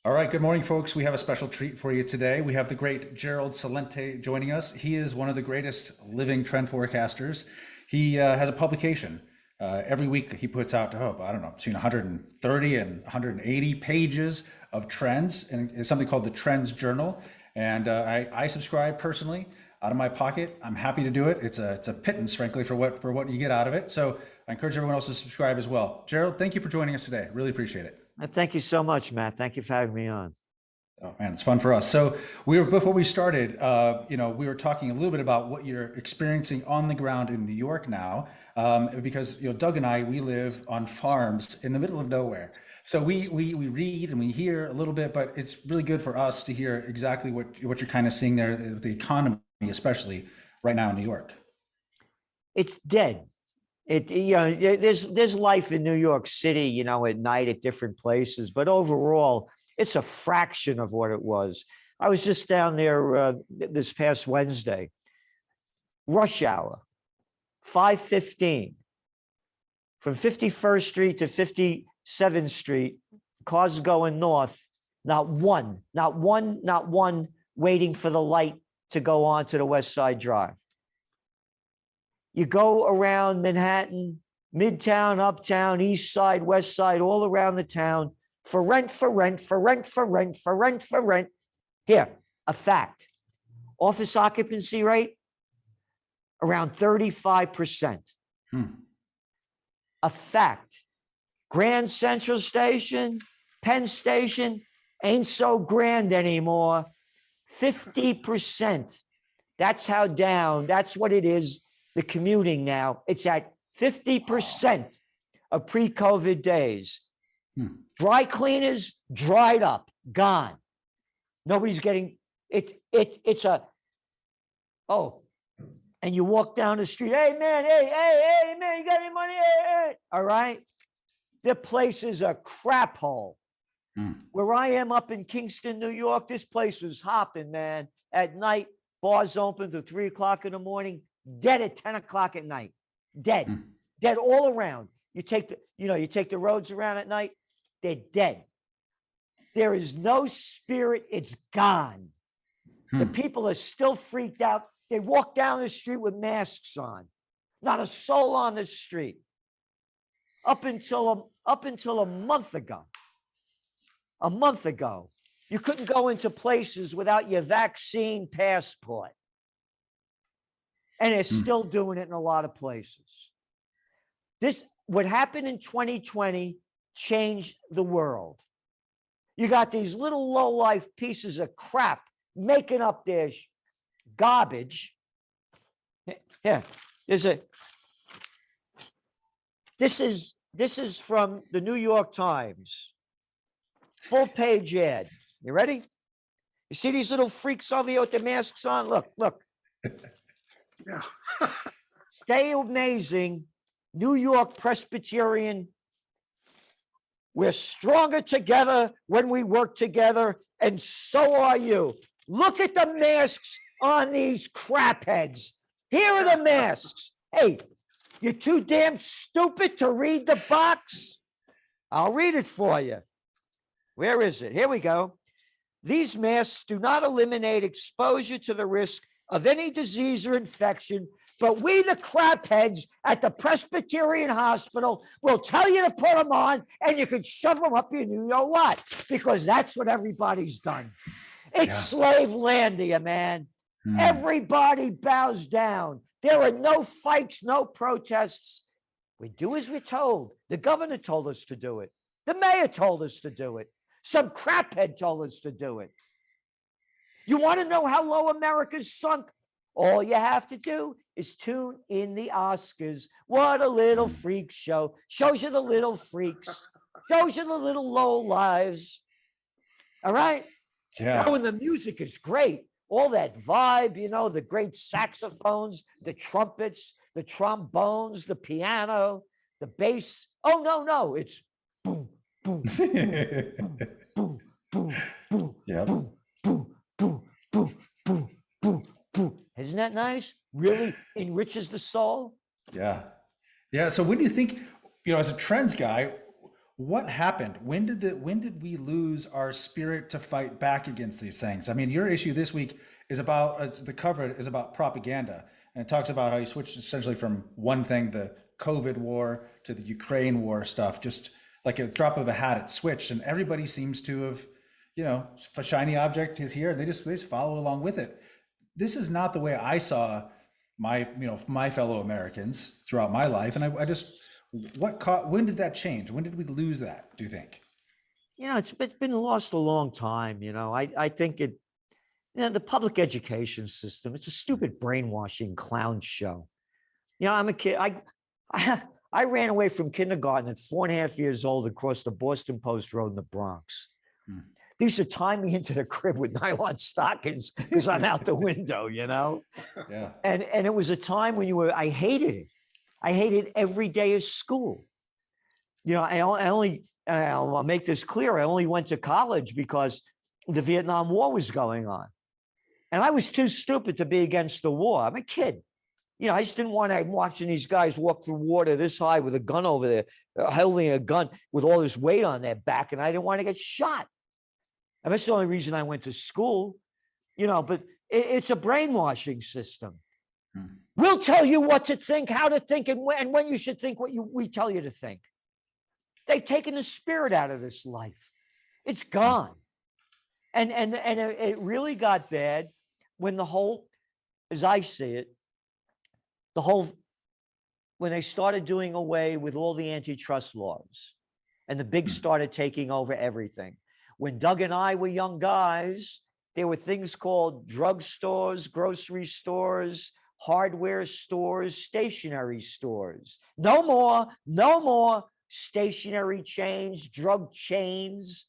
All right, good morning, folks. We have a special treat for you today. We have the great Gerald Celente joining us. He is one of the greatest living trend forecasters. He has a publication. Every week he puts out, I don't know, between 130 and 180 pages of trends, and it's something called the Trends Journal. And I subscribe personally out of my pocket. I'm happy to do it. It's a pittance, frankly, for what you get out of it. So I encourage everyone else to subscribe as well. Gerald, thank you for joining us today. Really appreciate it. Thank you so much, Matt. Thank you for having me on. Oh man, it's fun for us. So before we started, we were talking a little bit about what you're experiencing on the ground in New York now, because Doug and we live on farms in the middle of nowhere. So we read and we hear a little bit, but it's really good for us to hear exactly what you're kind of seeing there, the economy, especially right now in New York. It's dead. There's life in New York City, at night at different places, but overall, it's a fraction of what it was. I was just down there this past Wednesday. Rush hour, 5:15, from 51st Street to 57th Street, cars going north. Not one waiting for the light to go on to the West Side Drive. You go around Manhattan, Midtown, Uptown, East Side, West Side, all around the town, for rent. Here, a fact. Office occupancy rate, around 35%. A fact. Grand Central Station, Penn Station, ain't so grand anymore. 50%. That's how down, that's what it is. The commuting now, it's at 50% of pre-COVID days. Dry cleaners, dried up, gone. Nobody's getting, and you walk down the street, hey man, you got any money? Hey. All right. The place is a crap hole. Where I am up in Kingston, New York, this place was hopping, man. At night, bars open till 3:00 in the morning. Dead at 10 o'clock at night. Dead all around. You take the roads around at night, they're dead. There is no spirit. It's gone. The people are still freaked out. They walk down the street with masks on. Not a soul on the street. Up until a month ago. A month ago, you couldn't go into places without your vaccine passport. And they're still doing it in a lot of places. What happened in 2020 changed the world. You got these little low-life pieces of crap making up their garbage. Yeah, this is from the New York Times. Full page ad. You ready? You see these little freaks over here with the masks on? Look. Yeah. Stay amazing. New York Presbyterian. We're stronger together when we work together, and so are you. Look at the masks on these crapheads. Here are the masks. Hey, you're too damn stupid to read the box? I'll read it for you. Where is it? Here we go. These masks do not eliminate exposure to the risk of any disease or infection, but we, the crapheads at the Presbyterian Hospital, will tell you to put them on, and you can shove them up your you know what, because that's what everybody's done. It's slave land here, man. Everybody bows down. There are no fights, no protests. We do as we're told. The governor told us to do it. The mayor told us to do it. Some craphead told us to do it. You want to know how low America's sunk? All you have to do is tune in the Oscars. What a little freak show. Shows you the little freaks. Shows you the little low lives. All right? Yeah. Oh, and the music is great. All that vibe, the great saxophones, the trumpets, the trombones, the piano, the bass. Oh, no. It's boom, boom, boom, boom, boom, boom, Yep. boom, boom, boom, boom, boom, boom, boom. Isn't that nice? Really enriches the soul. Yeah. So when do you think, as a trends guy, What happened? When did we lose our spirit to fight back against these things? I mean, your issue this week is about the cover is about propaganda, and it talks about how you switched essentially from one thing, the COVID war, to the Ukraine war stuff, just like a drop of a hat. It switched, and everybody seems to have, a shiny object is here, and they just follow along with it. This is not the way I saw my fellow Americans throughout my life, and I just when did that change? When did we lose that, do you think? It's been lost a long time. I think the public education system, it's a stupid brainwashing clown show. I'm a kid. I ran away from kindergarten at 4.5 years old across the Boston Post Road in the Bronx. Hmm. They used to tie me into the crib with nylon stockings because I'm out the window, Yeah. And it was a time when I hated it. I hated every day of school. I'll make this clear. I only went to college because the Vietnam War was going on. And I was too stupid to be against the war. I'm a kid. I just didn't want to watching these guys walk through water this high with a gun over there, holding a gun with all this weight on their back. And I didn't want to get shot. And that's the only reason I went to school, but it's a brainwashing system. We'll tell you what to think, how to think, and when you should think what we tell you to think. They've taken the spirit out of this life. It's gone. And it really got bad when as I see it, when they started doing away with all the antitrust laws and the big started taking over everything. When Doug and I were young guys, there were things called drugstores, grocery stores, hardware stores, stationery stores. No more stationery chains, drug chains,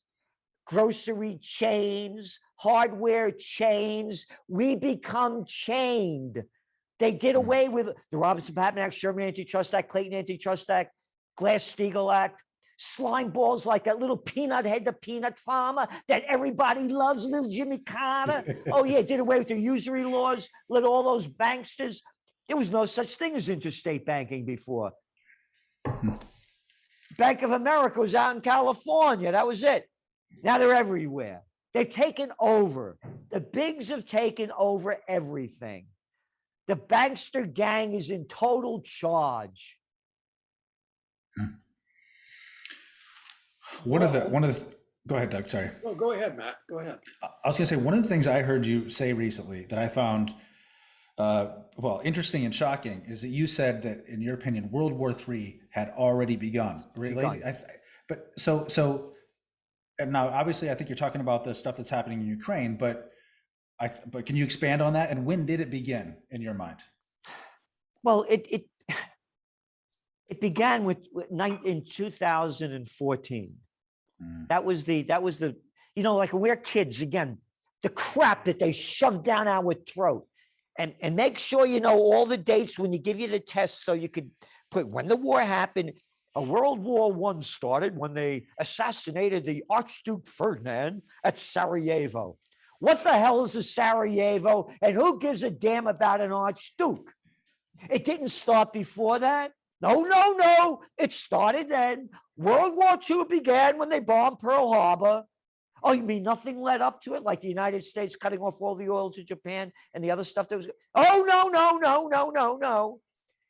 grocery chains, hardware chains. We become chained. They did away with the Robinson-Patman Act, Sherman Antitrust Act, Clayton Antitrust Act, Glass-Steagall Act, slime balls like that little peanut head, the peanut farmer that everybody loves, little Jimmy Carter. Oh, yeah, did away with the usury laws, let all those banksters. There was no such thing as interstate banking before. Bank of America was out in California. That was it. Now they're everywhere. They've taken over. The bigs have taken over everything. The bankster gang is in total charge. One of the go ahead, Doug. Sorry. No, go ahead, Matt. Go ahead. I was going to say, one of the things I heard you say recently that I found interesting and shocking is that you said that, in your opinion, World War III had already begun. And now obviously I think you're talking about the stuff that's happening in Ukraine, but can you expand on that? And when did it begin in your mind? Well, it began in 2014. That was the like we're kids again, the crap that they shoved down our throat, and make sure you know all the dates when you give you the test so you could put when the war happened. World War I started when they assassinated the Archduke Ferdinand at Sarajevo. What the hell is a Sarajevo? And who gives a damn about an Archduke? It didn't start before that. No. It started then. World War II began when they bombed Pearl Harbor. Oh, you mean nothing led up to it? Like the United States cutting off all the oil to Japan and the other stuff that was... Oh, no.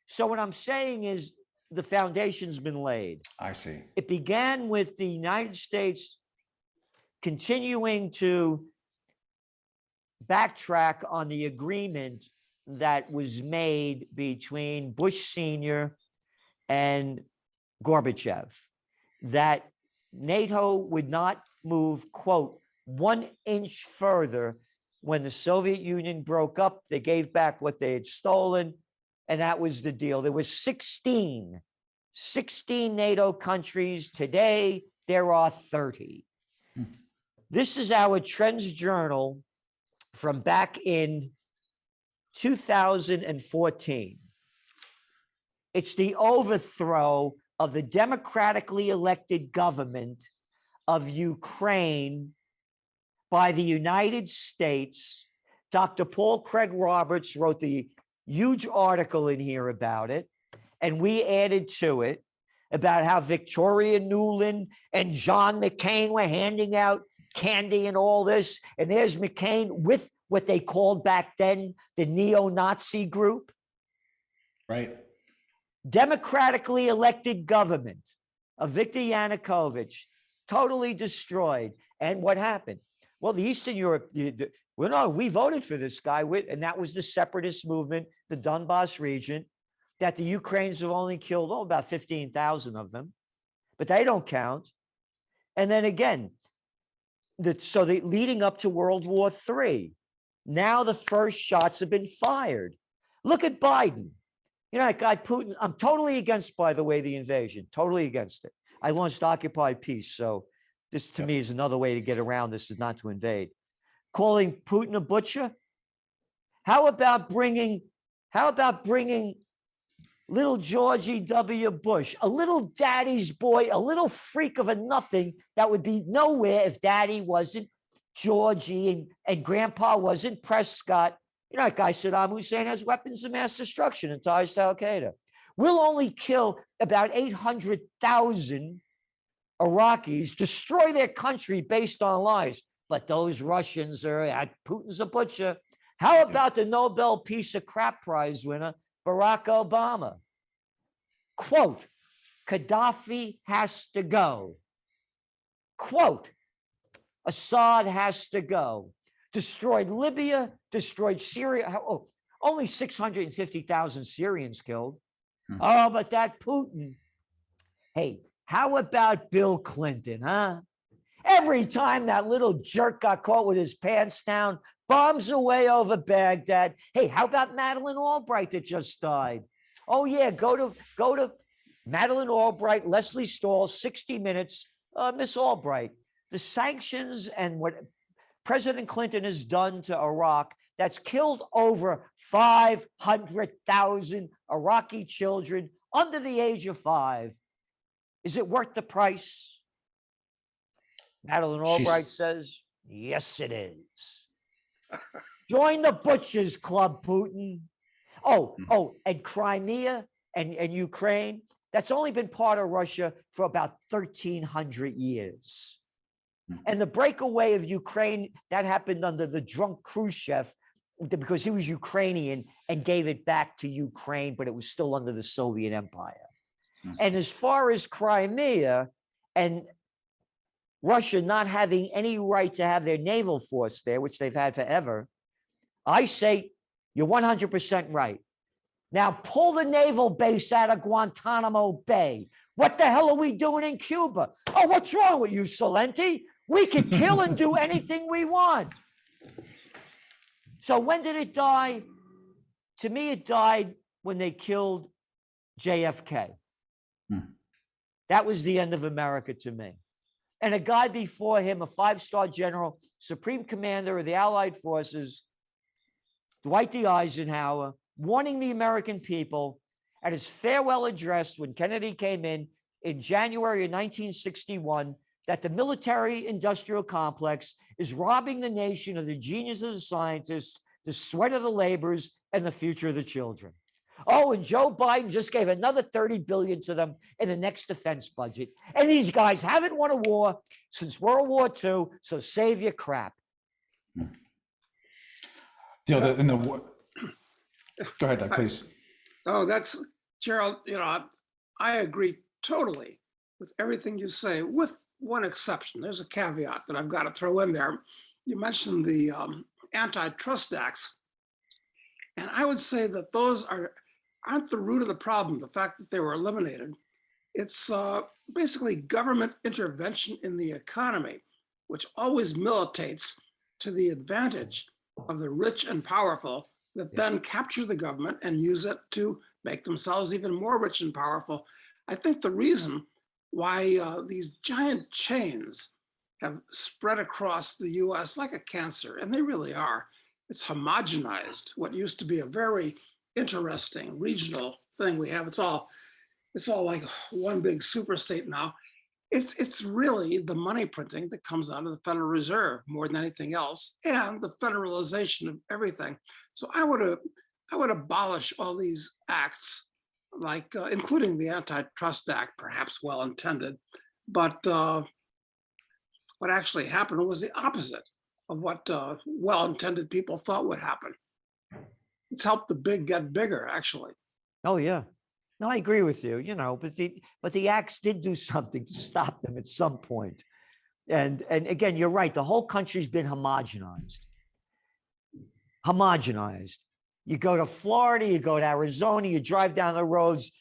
So what I'm saying is the foundation's been laid. I see. It began with the United States continuing to backtrack on the agreement that was made between Bush Sr. and Gorbachev, that NATO would not move, quote, 1 inch further. When the Soviet Union broke up, they gave back what they had stolen, and that was the deal. There were 16 NATO countries. Today, there are 30. This is our Trends Journal from back in 2014. It's the overthrow of the democratically elected government of Ukraine by the United States. Dr. Paul Craig Roberts wrote the huge article in here about it, and we added to it. about how Victoria Nuland and John McCain were handing out candy and all this. And there's McCain with what they called back then the neo-Nazi group. Right. Democratically elected government of Viktor Yanukovych, totally destroyed. And what happened? Well, the Eastern Europe, well, no, we voted for this guy, and that was the separatist movement, the Donbass region, that the Ukrainians have only killed, about 15,000 of them, but they don't count. And then again, leading up to World War III, now the first shots have been fired. Look at Biden. You know, that guy Putin, I'm totally against, by the way, the invasion, totally against it. I launched Occupy Peace, so this to me is another way to get around this, is not to invade. Calling Putin a butcher? How about bringing little Georgie W. Bush, a little daddy's boy, a little freak of a nothing that would be nowhere if daddy wasn't Georgie and grandpa wasn't Prescott. You know, that guy Saddam Hussein has weapons of mass destruction and ties to Al-Qaeda. We'll only kill about 800,000 Iraqis, destroy their country based on lies. But those Russians are, Putin's a butcher. How about the Nobel Peace of Crap Prize winner, Barack Obama? Quote, Gaddafi has to go. Quote, Assad has to go. Destroyed Libya, destroyed Syria. Oh, only 650,000 Syrians killed. Oh, but that Putin. Hey, how about Bill Clinton, huh? Every time that little jerk got caught with his pants down, bombs away over Baghdad. Hey, how about Madeleine Albright that just died? Oh yeah, go to Madeleine Albright, Leslie Stahl, 60 Minutes, Miss Albright. The sanctions and what President Clinton has done to Iraq, that's killed over 500,000 Iraqi children under the age of 5. Is it worth the price? Madeleine Albright says, yes, it is. Join the Butchers Club, Putin. Oh, and Crimea and Ukraine, that's only been part of Russia for about 1,300 years. And the breakaway of Ukraine, that happened under the drunk Khrushchev because he was Ukrainian and gave it back to Ukraine, but it was still under the Soviet Empire. And as far as Crimea and Russia not having any right to have their naval force there, which they've had forever, I say you're 100% right. Now pull the naval base out of Guantanamo Bay. What the hell are we doing in Cuba? Oh, what's wrong with you, Celente? We can kill and do anything we want. So when did it die? To me, it died when they killed JFK. That was the end of America to me. And a guy before him, a 5-star general, supreme commander of the Allied forces, Dwight D. Eisenhower, warning the American people at his farewell address when Kennedy came in January of 1961, that the military-industrial complex is robbing the nation of the genius of the scientists, the sweat of the laborers, and the future of the children. Oh, and Joe Biden just gave another $30 billion to them in the next defense budget. And these guys haven't won a war since World War II, so save your crap. Go ahead, Doug, please. Oh, that's, Gerald, I agree totally with everything you say, with one exception. There's a caveat that I've got to throw in there. You mentioned the Antitrust Acts, and I would say that those aren't the root of the problem, the fact that they were eliminated. It's basically government intervention in the economy, which always militates to the advantage of the rich and powerful that then capture the government and use it to make themselves even more rich and powerful. I think the reason why these giant chains have spread across the US like a cancer, and they really are, it's homogenized what used to be a very interesting regional thing we have. It's all like one big super state now. It's really the money printing that comes out of the Federal Reserve more than anything else, and the federalization of everything. So I would abolish all these acts like including the Antitrust Act, perhaps well-intended, but what actually happened was the opposite of what well-intended people thought would happen. It's helped the big get bigger, actually. Oh, yeah. No, I agree with you, but the acts did do something to stop them at some point. And again, you're right. The whole country's been homogenized. You go to Florida, you go to Arizona, you drive down the roads,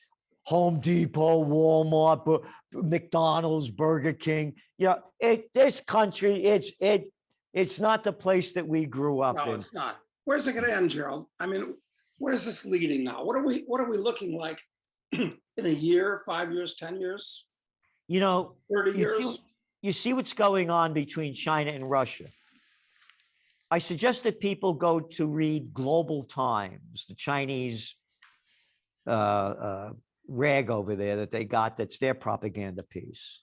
Home Depot, Walmart, McDonald's, Burger King. This country, it's not the place that we grew up No, in. it's not. Where's it going to end, Gerald? I mean, where's this leading now? What are we looking like in a year, 5 years, 10 years, 30 years? You see what's going on between China and Russia. I suggest that people go to read Global Times, the Chinese rag over there that they got, that's their propaganda piece,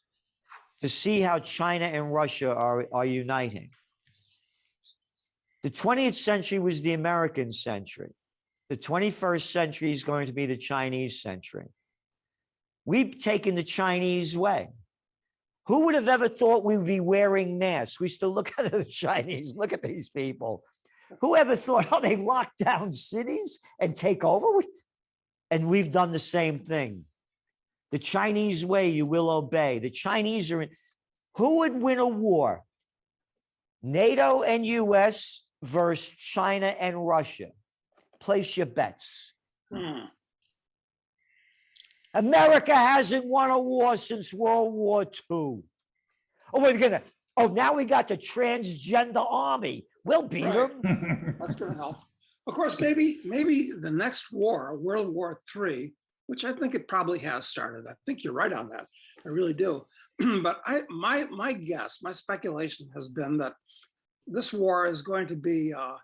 to see how China and Russia are uniting. The 20th century was the American century. The 21st century is going to be the Chinese century. We've taken the Chinese way. Who would have ever thought we would be wearing masks? We still look at the Chinese, look at these people. Who ever thought, they lock down cities and take over? And we've done the same thing. The Chinese way, you will obey. The Chinese are in. Who would win a war? NATO and US versus China and Russia. Place your bets. America hasn't won a war since World War II. Now we got the transgender army. We'll beat them. That's going to help. Of course, maybe the next war, World War III, which I think it probably has started. I think you're right on that. I really do. But my guess, my speculation has been that this war is going to be a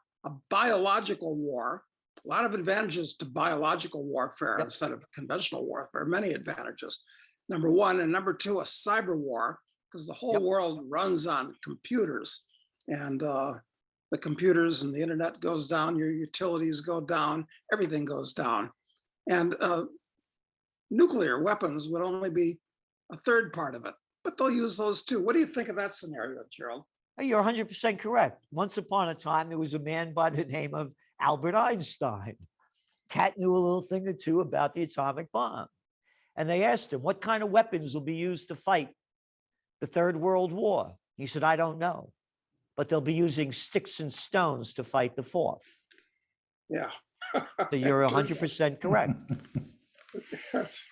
biological war. A lot of advantages to biological warfare instead of conventional warfare, many advantages. Number one, and number two, a cyber war, because the whole world runs on computers, and the computers and the internet goes down, your utilities go down, everything goes down. And nuclear weapons would only be a third part of it, but they'll use those too. What do you think of that scenario, Gerald? You're 100% correct. Once upon a time, there was a man by the name of Albert Einstein. Cat knew a little thing or two about the atomic bomb. And they asked him, what kind of weapons will be used to fight the Third World War? He said, I don't know, but they'll be using sticks and stones to fight the fourth. Yeah. So you're 100% correct. That's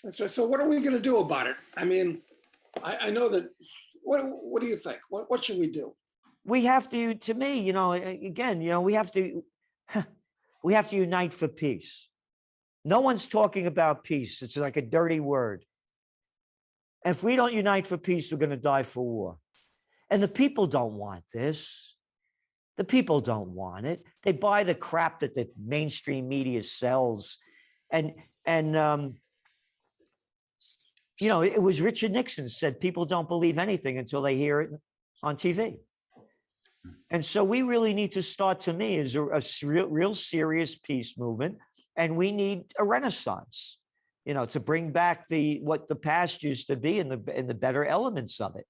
right. So what are we going to do about it? I mean, I know that, what do you think? What should we do? We have to me, we have to unite for peace. No one's talking about peace. It's like a dirty word. If we don't unite for peace, we're going to die for war. And the people don't want this. The people don't want it. They buy the crap that the mainstream media sells. And it was Richard Nixon said, people don't believe anything until they hear it on TV. And so we really need to start, to me, is a real serious peace movement. And we need a renaissance, to bring back what the past used to be and the better elements of it.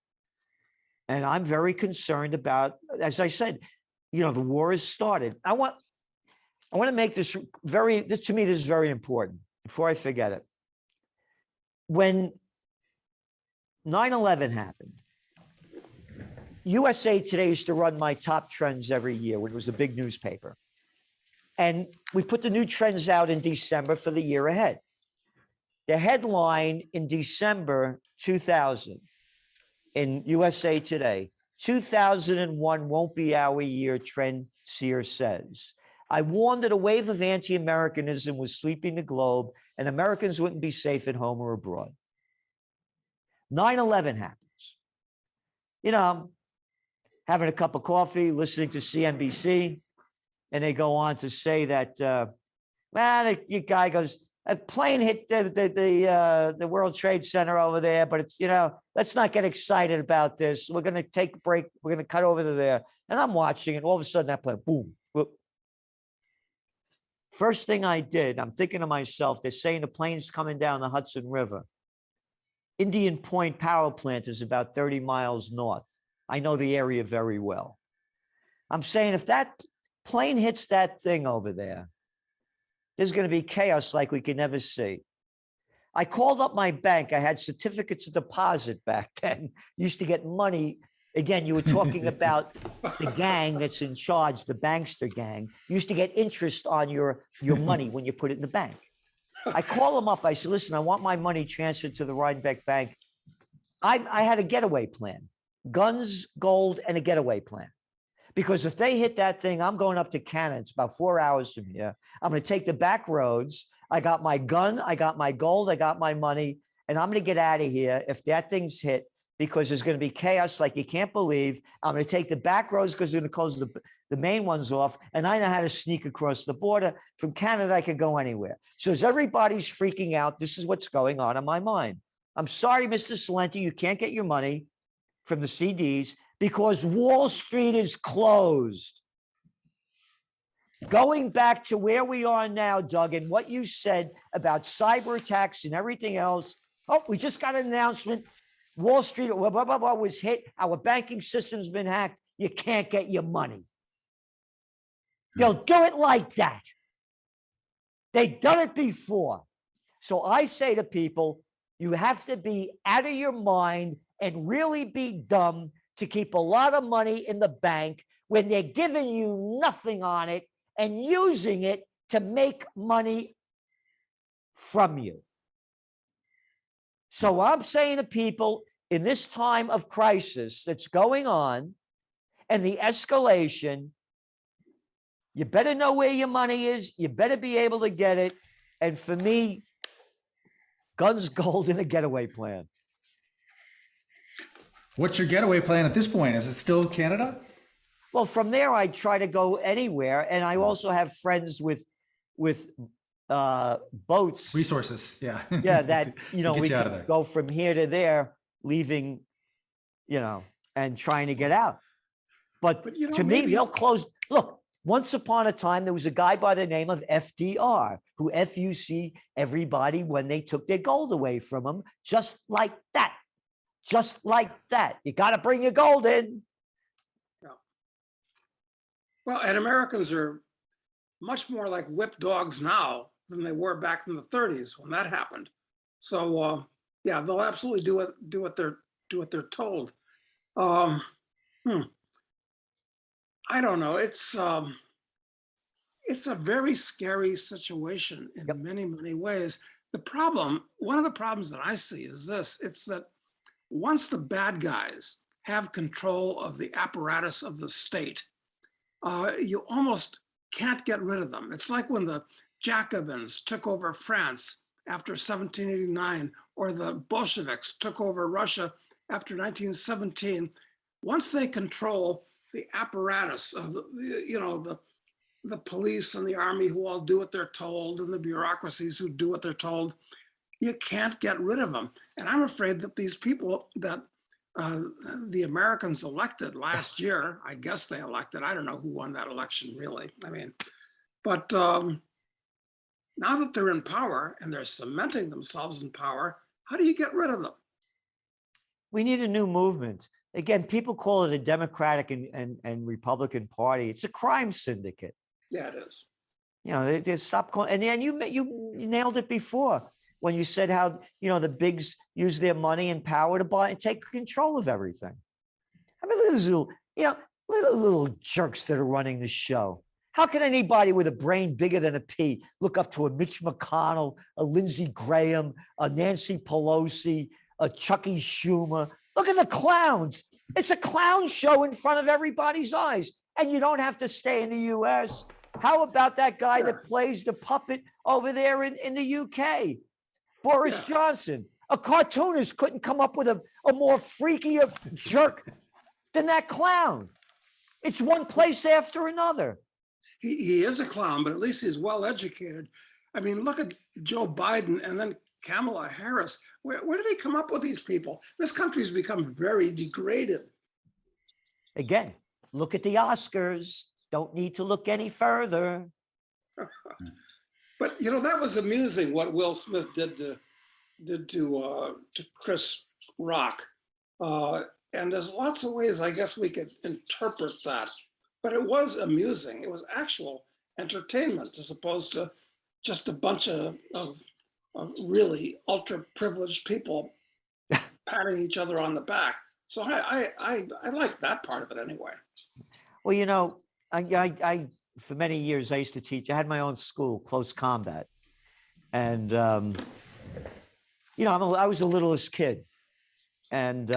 And I'm very concerned about, as I said, the war has started. I want to make this to me, this is very important before I forget it. When 9/11 happened, USA Today used to run my top trends every year when it was a big newspaper. And we put the new trends out in December for the year ahead. The headline in December 2000 in USA Today, 2001 won't be our year, trend seer says. I warned that a wave of anti-Americanism was sweeping the globe and Americans wouldn't be safe at home or abroad. 9/11 happens. I'm having a cup of coffee, listening to CNBC, and they go on to say that, the guy goes, a plane hit the World Trade Center over there, but it's, let's not get excited about this. We're going to take a break. We're going to cut over to there. And I'm watching, and all of a sudden that plane, boom, boom. First thing I did, I'm thinking to myself, they're saying the plane's coming down the Hudson River. Indian Point Power Plant is about 30 miles north. I know the area very well. I'm saying if that plane hits that thing over there, there's going to be chaos like we can never see. I called up my bank. I had certificates of deposit back then. Used to get money. Again, you were talking about the gang that's in charge, the bankster gang. Used to get interest on your money when you put it in the bank. I call them up. I said, listen, I want my money transferred to the Rhinebeck Bank. I had a getaway plan, guns, gold, and a getaway plan. Because if they hit that thing, I'm going up to Canada. It's about 4 hours from here. I'm going to take the back roads. I got my gun. I got my gold. I got my money. And I'm going to get out of here if that thing's hit, because there's going to be chaos like you can't believe. I'm going to take the back roads because they're going to close the main ones off. And I know how to sneak across the border. From Canada, I can go anywhere. So as everybody's freaking out, this is what's going on in my mind. I'm sorry, Mr. Celente, you can't get your money from the CDs because Wall Street is closed. Going back to where we are now, Doug, and what you said about cyber attacks and everything else. Oh, we just got an announcement. Wall Street was hit. Our banking system's been hacked. You can't get your money. They'll do it like that. They've done it before. So I say to people, you have to be out of your mind and really be dumb to keep a lot of money in the bank when they're giving you nothing on it and using it to make money from you. So I'm saying to people in this time of crisis that's going on and the escalation, you better know where your money is. You better be able to get it. And for me, guns, gold, and a getaway plan. What's your getaway plan at this point? Is it still Canada? Well, from there, I try to go anywhere. And I also have friends with boats. Resources, yeah. Yeah, that, to get we you out of can there. go from here to there, leaving, and trying to get out. But to me, they'll close. Look, once upon a time, there was a guy by the name of FDR who FUC everybody when they took their gold away from them, just like that. Just like that. You got to bring your gold in. Yeah. Well, and Americans are much more like whip dogs now than they were back in the 30s when that happened. So yeah, they'll absolutely do what they're told. I don't know. It's a very scary situation in many, many ways. One of the problems that I see is this: it's that once the bad guys have control of the apparatus of the state, you almost can't get rid of them. It's like when the Jacobins took over France after 1789, or the Bolsheviks took over Russia after 1917. Once they control the apparatus of the police and the army who all do what they're told, and the bureaucracies who do what they're told, you can't get rid of them. And I'm afraid that these people that the Americans elected last year, I guess they elected, I don't know who won that election really. But now that they're in power and they're cementing themselves in power, how do you get rid of them? We need a new movement. Again, people call it a Democratic and Republican Party. It's a crime syndicate. Yeah, it is. They stop calling. And you nailed it before when you said how, the bigs use their money and power to buy and take control of everything. These little jerks that are running the show. How can anybody with a brain bigger than a pea look up to a Mitch McConnell, a Lindsey Graham, a Nancy Pelosi, a Chucky Schumer? Look at the clowns. It's a clown show in front of everybody's eyes. And you don't have to stay in the US. How about that guy that plays the puppet over there in the UK? Boris Johnson. A cartoonist couldn't come up with a more freakier jerk than that clown. It's one place after another. He is a clown, but at least he's well educated. Look at Joe Biden and then Kamala Harris. Where do they come up with these people? This country's become very degraded. Again, look at the Oscars. Don't need to look any further. But that was amusing what Will Smith did to Chris Rock. And there's lots of ways I guess we could interpret that. But it was amusing. It was actual entertainment as opposed to just a bunch of really ultra privileged people patting each other on the back. So I like that part of it anyway. Well, I for many years I used to teach. I had my own school, close combat, and I was the littlest kid, and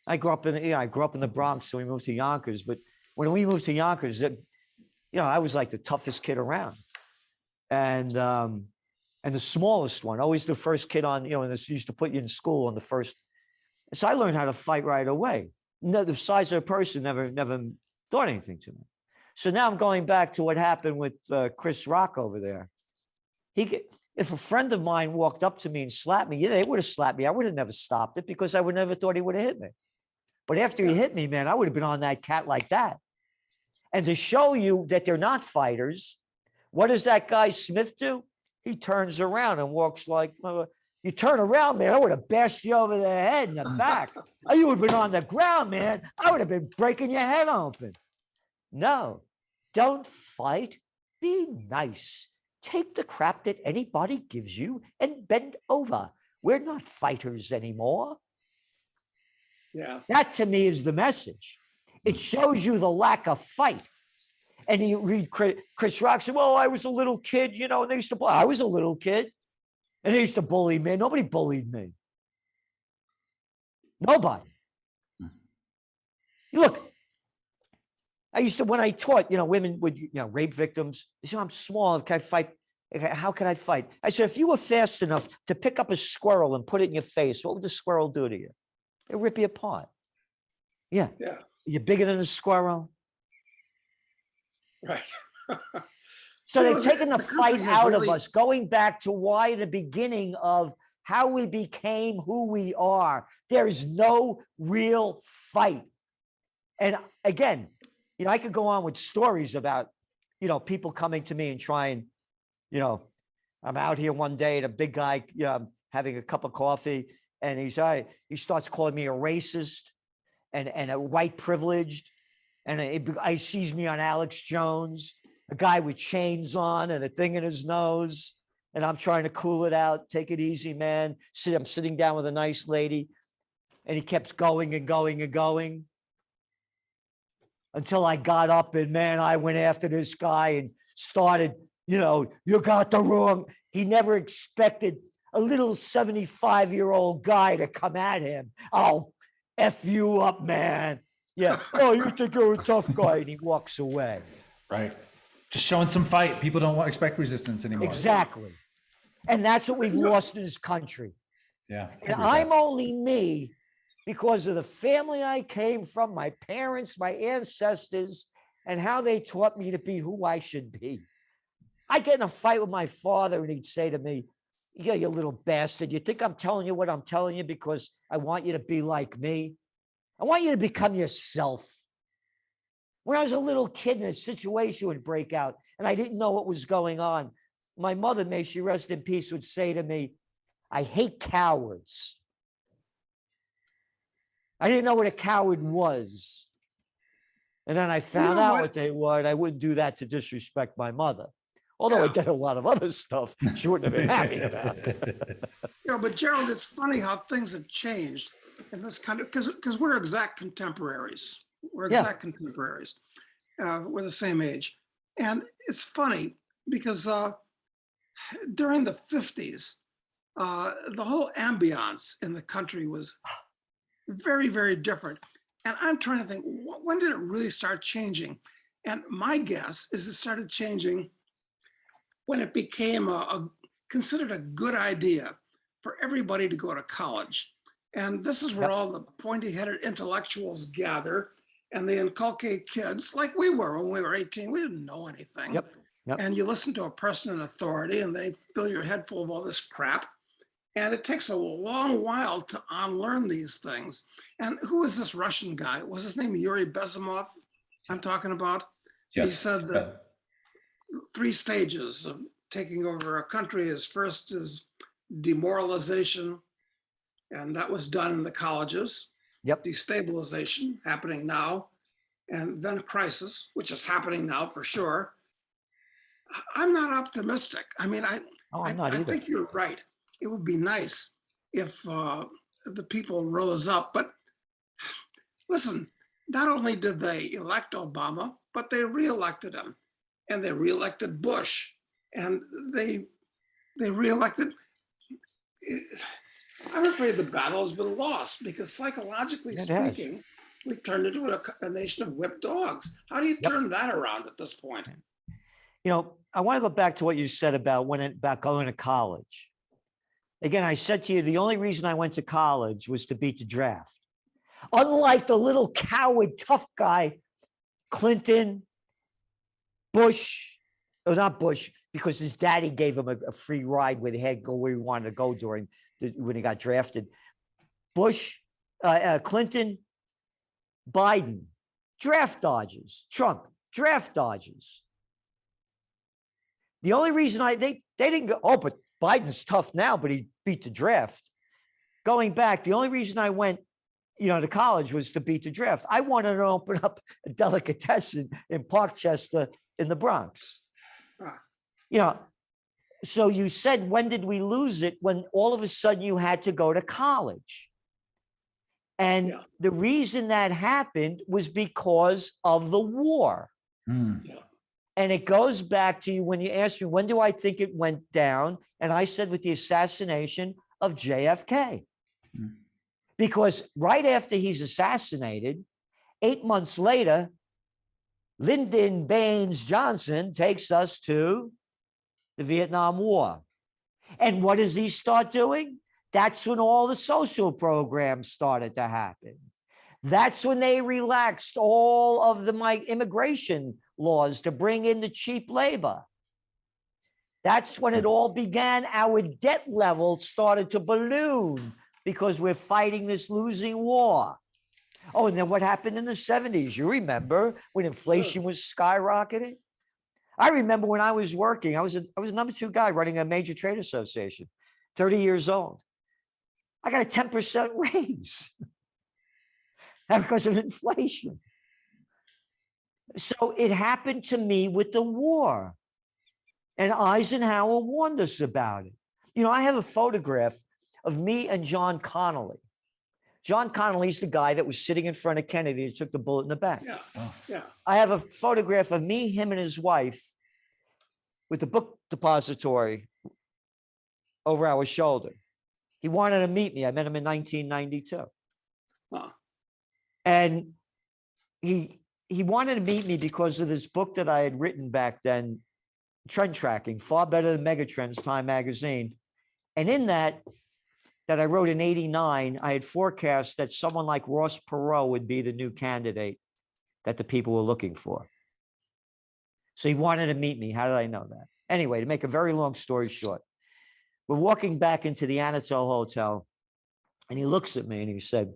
I grew up in the Bronx, so we moved to Yonkers. But when we moved to Yonkers, I was like the toughest kid around, and the smallest one, always the first kid on. And this used to put you in school on the first. So I learned how to fight right away. No, the size of a person never thought anything to me. So now I'm going back to what happened with Chris Rock over there. If a friend of mine walked up to me and slapped me, they would have slapped me. I would have never stopped it because I would never thought he would have hit me. But after he hit me, man, I would have been on that cat like that. And to show you that they're not fighters, what does that guy Smith do? He turns around and walks like, you turn around, man, I would have bashed you over the head and the back. You would have been on the ground, man. I would have been breaking your head open. No, don't fight. Be nice. Take the crap that anybody gives you and bend over. We're not fighters anymore. Yeah. That to me is the message. It shows you the lack of fight. And you read Chris Rock said, well, I was a little kid, and they used to bully. I was a little kid. And they used to bully me. Nobody bullied me. Nobody. Look, I used to, when I taught, women would, rape victims. They said, I'm small. Can I fight? How can I fight? I said, if you were fast enough to pick up a squirrel and put it in your face, what would the squirrel do to you? It'd rip you apart. Yeah. Yeah. You're bigger than a squirrel. Right. So they've taken the fight out of us, going back to why the beginning of how we became who we are. There's no real fight. And again, I could go on with stories about, people coming to me and trying, I'm out here one day and a big guy having a cup of coffee, and he starts calling me a racist and a white privileged, and he sees me on Alex Jones, a guy with chains on and a thing in his nose, and I'm trying to cool it out, take it easy, man. I'm sitting down with a nice lady, and he kept going and going and going until I got up, and man, I went after this guy and started, you got the wrong. He never expected a little 75-year-old guy to come at him. I'll F you up, man. Yeah. Oh, you think you're a tough guy, and he walks away. Right. Just showing some fight. People don't expect resistance anymore. Exactly. And that's what we've lost in this country. Yeah. And I'm only me because of the family I came from, my parents, my ancestors, and how they taught me to be who I should be. I get in a fight with my father, and he'd say to me, yeah, you little bastard. You think I'm telling you what I'm telling you because I want you to be like me? I want you to become yourself. When I was a little kid and a situation would break out and I didn't know what was going on, my mother, may she rest in peace, would say to me, I hate cowards. I didn't know what a coward was. And then I found out what they were, and I wouldn't do that to disrespect my mother. Although I did a lot of other stuff she wouldn't have been happy about. But Gerald, it's funny how things have changed in this country because we're exact contemporaries. We're exact contemporaries. We're the same age. And it's funny because during the 50s, the whole ambiance in the country was very, very different. And I'm trying to think, when did it really start changing? And my guess is it started changing when it became considered a good idea for everybody to go to college. And this is where all the pointy-headed intellectuals gather, and they inculcate kids like we were when we were 18. We didn't know anything. Yep. And you listen to a person in authority, and they fill your head full of all this crap. And it takes a long while to unlearn these things. And who is this Russian guy? Was his name Yuri Bezimov I'm talking about? Yes. He said that 3 stages of taking over a country is first is demoralization, and that was done in the colleges. Yep. Destabilization happening now, and then crisis, which is happening now for sure. I'm not optimistic. I mean, Oh, I'm not I either. think you're right. It would be nice if the people rose up. But listen, not only did they elect Obama, but they reelected him, and they reelected Bush, and they reelected. I'm afraid the battle has been lost because psychologically It has. speaking, we turned into a nation of whipped dogs. How do you Yep. turn that around at this point? You know, I want to go back to what you said about about going to college. Again, I said to you, the only reason I went to college was to beat the draft. Unlike the little coward, tough guy, Clinton, Bush, or not Bush, because his daddy gave him a free ride where he had to go where he wanted to go when he got drafted. Bush, Clinton, Biden, draft dodgers. Trump, draft dodgers. The only reason they didn't go, oh, but Biden's tough now, but he beat the draft. Going back, the only reason I went, to college was to beat the draft. I wanted to open up a delicatessen in Parkchester in the Bronx. So you said, when did we lose it? When all of a sudden you had to go to college. And Yeah. the reason that happened was because of the war. Yeah. And it goes back to you when you asked me, when do I think it went down? And I said, with the assassination of JFK. Because right after he's assassinated, 8 months later, Lyndon Baines Johnson takes us to the Vietnam War. And what does he start doing? That's when all the social programs started to happen. That's when they relaxed all of the immigration laws to bring in the cheap labor. That's when it all began. Our debt level started to balloon because we're fighting this losing war. Oh, and then what happened in the 70s? You remember when inflation was skyrocketing? I remember when I was working, I was a number 2 guy running a major trade association, 30 years old. I got a 10% raise because of inflation. So it happened to me with the war. And Eisenhower warned us about it. I have a photograph of me and John Connolly. John Connolly's the guy that was sitting in front of Kennedy and took the bullet in the back. Yeah. Yeah. I have a photograph of me, him, and his wife with the book depository over our shoulder. He wanted to meet me. I met him in 1992. Huh. And he wanted to meet me because of this book that I had written back then, Trend Tracking, far better than Megatrends, Time Magazine. And in that I wrote in 89, I had forecast that someone like Ross Perot would be the new candidate that the people were looking for. So he wanted to meet me. How did I know that? Anyway, to make a very long story short, we're walking back into the Anatole Hotel, and he looks at me and he said,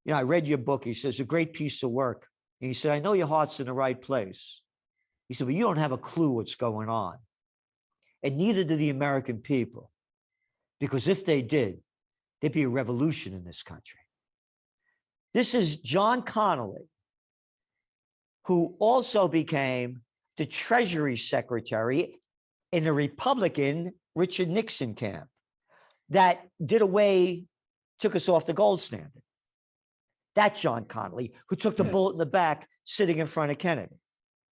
I read your book. He says, a great piece of work. And he said, I know your heart's in the right place. He said, but you don't have a clue what's going on. And neither do the American people. Because if they did, there'd be a revolution in this country. This is John Connolly, who also became the Treasury Secretary in the Republican Richard Nixon camp that took us off the gold standard. That John Connolly, who took the bullet in the back sitting in front of Kennedy.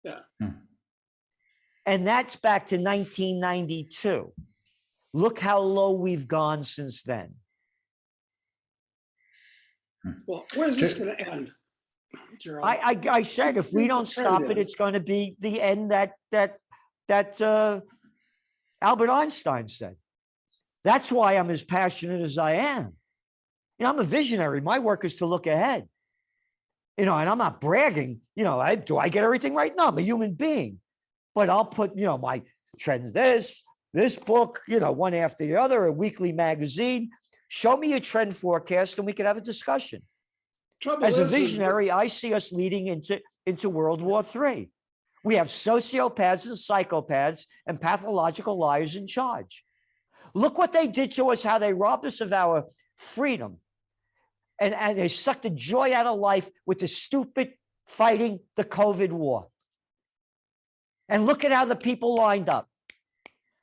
Yeah. And that's back to 1992. Look how low we've gone since then. Well, where's this going to end, Gerald? I said if we don't stop it, it's going to be the end that Albert Einstein said. That's why I'm as passionate as I am. I'm a visionary. My work is to look ahead. And I'm not bragging. Do I get everything right? No, I'm a human being. But I'll put, my trends, this book, one after the other, a weekly magazine. Show me a trend forecast and we could have a discussion. As a visionary, I see us leading into World War III. We have sociopaths and psychopaths and pathological liars in charge. Look what they did to us, how they robbed us of our freedom. And they sucked the joy out of life with the stupid fighting the COVID war. And look at how the people lined up.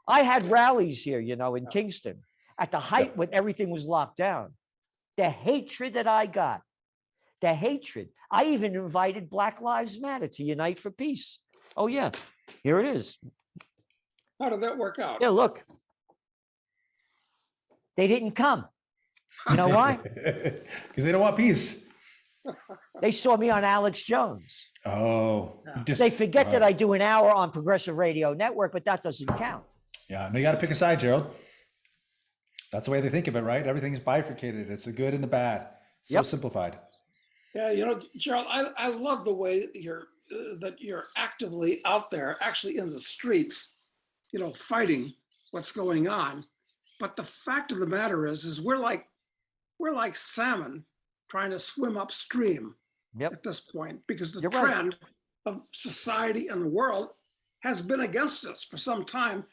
I had rallies here, in Kingston at the height when everything was locked down. The hatred that I got, the hatred. I even invited Black Lives Matter to unite for peace. Oh, yeah, here it is. How did that work out? Yeah, look. They didn't come. You know why? Because they don't want peace. They saw me on Alex Jones. Oh. They forget that I do an hour on Progressive Radio Network, but that doesn't count. Yeah, no, you got to pick a side, Gerald. That's the way they think of it, right? Everything's bifurcated. It's the good and the bad. So simplified. Yeah, Gerald, I love the way that you're actively out there, actually in the streets, fighting what's going on. But the fact of the matter is we're like salmon trying to swim upstream at this point, because the trend of society and the world has been against us for some time,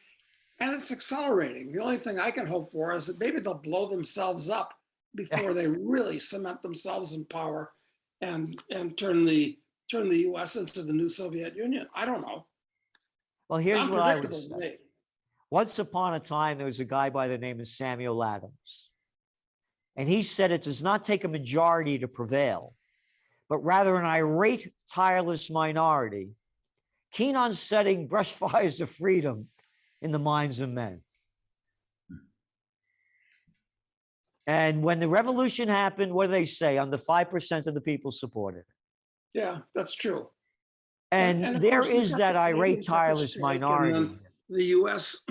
and it's accelerating. The only thing I can hope for is that maybe they'll blow themselves up before they really cement themselves in power and turn the U.S. into the new Soviet Union. I don't know. Well, here's what I would Unpredictable to say. me. Once upon a time, there was a guy by the name of Samuel Adams. And he said it does not take a majority to prevail, but rather an irate, tireless minority, keen on setting brush fires of freedom in the minds of men. And when the revolution happened, what do they say? Under 5% of the people supported it. Yeah, that's true. And of there course, we've is got that the irate, Canadian tireless strike and minority. then the U.S.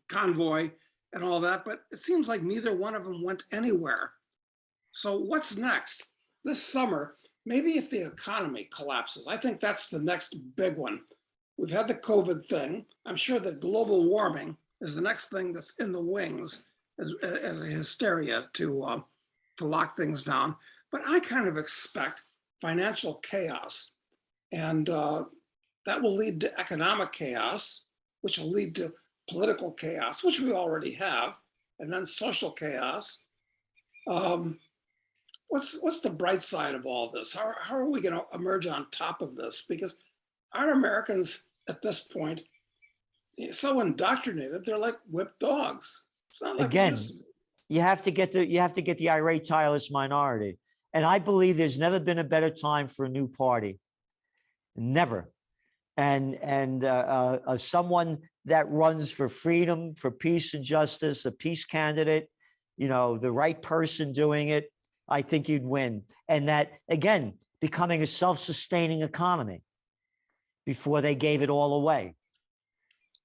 convoy and all that, but it seems like neither one of them went anywhere. So what's next? This summer, maybe if the economy collapses, I think that's the next big one. We've had the COVID thing. I'm sure that global warming is the next thing that's in the wings as a hysteria to lock things down. But I kind of expect financial chaos, and that will lead to economic chaos, which will lead to political chaos, which we already have, and then social chaos. What's the bright side of all this? How are we going to emerge on top of this? Because aren't Americans at this point so indoctrinated? They're like whipped dogs. It's not like Again, it used to be. you have to get the irate, tireless minority. And I believe there's never been a better time for a new party. Never. And someone that runs for freedom, for peace and justice, a peace candidate, the right person doing it, I think you'd win. And that, again, becoming a self-sustaining economy before they gave it all away.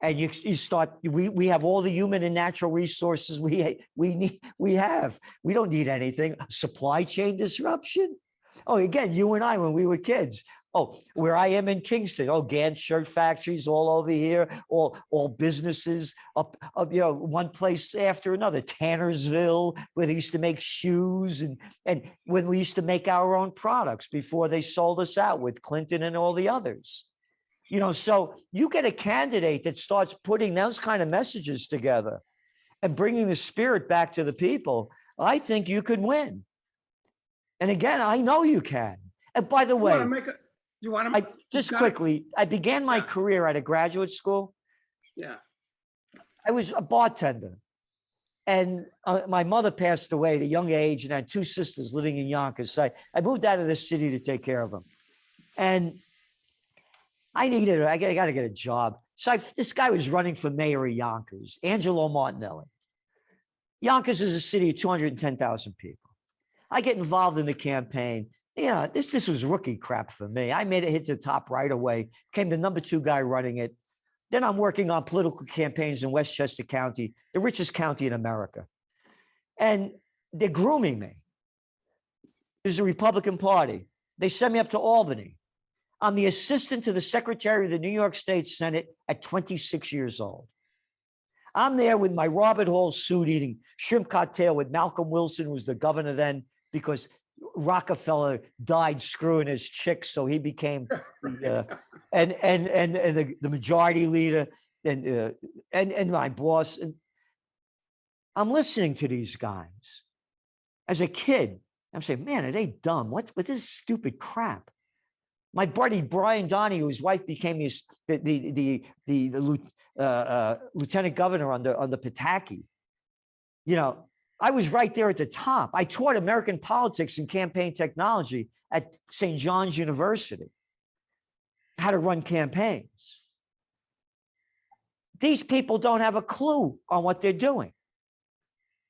And you start, we have all the human and natural resources we have. We don't need anything. Supply chain disruption. Oh, again, you and I, when we were kids. Oh, where I am in Kingston. Oh, Gant shirt factories all over here. All businesses up, one place after another. Tannersville, where they used to make shoes, and when we used to make our own products before they sold us out with Clinton and all the others. So you get a candidate that starts putting those kind of messages together and bringing the spirit back to the people. I think you could win. And again, I know you can. And by the way, I began my career at a graduate school. Yeah. I was a bartender. And my mother passed away at a young age, and I had two sisters living in Yonkers. So I moved out of the city to take care of them. And I got to get a job. So this guy was running for mayor of Yonkers, Angelo Martinelli. Yonkers is a city of 210,000 people. I get involved in the campaign. This was rookie crap for me. I made it hit the top right away, became the number 2 guy running it. Then I'm working on political campaigns in Westchester County, the richest county in America. And they're grooming me. There's a Republican Party. They send me up to Albany. I'm the assistant to the secretary of the New York State Senate at 26 years old. I'm there with my Robert Hall suit eating shrimp cocktail with Malcolm Wilson, who was the governor then, because Rockefeller died screwing his chick, so he became the and the majority leader and my boss. And I'm listening to these guys as a kid. I'm saying, man, are they dumb? What's with this stupid crap? My buddy Brian Donnie, whose wife became the lieutenant governor under Pataki. You know, I was right there at the top. I taught American politics and campaign technology at St. John's University, how to run campaigns. These people don't have a clue on what they're doing.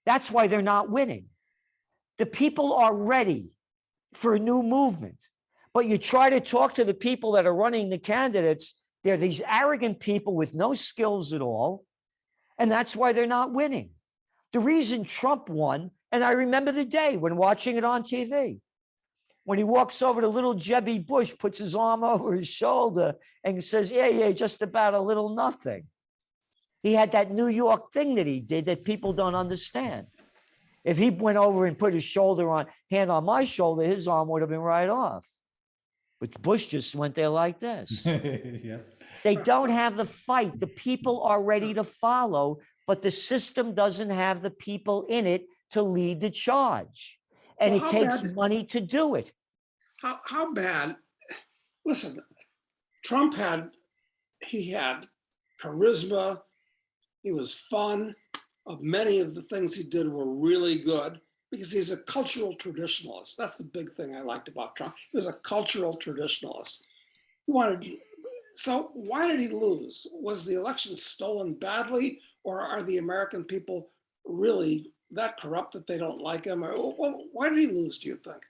That's why they're not winning. The people are ready for a new movement. But you try to talk to the people that are running the candidates, they're these arrogant people with no skills at all. And that's why they're not winning. The reason Trump won, and I remember the day when watching it on TV, when he walks over to little Jebby Bush, puts his arm over his shoulder and says, yeah, just about a little nothing. He had that New York thing that he did that people don't understand. If he went over and put his hand on my shoulder, his arm would have been right off. But Bush just went there like this. Yeah. They don't have the fight. The people are ready to follow, but the system doesn't have the people in it to lead the charge. And Well, it takes money to do it. How bad? Listen, Trump had charisma. He was fun. Many of the things he did were really good because he's a cultural traditionalist. That's the big thing I liked about Trump. He was a cultural traditionalist. So why did he lose? Was the election stolen badly, or are the American people really that corrupt that they don't like him? Or why did he lose, do you think?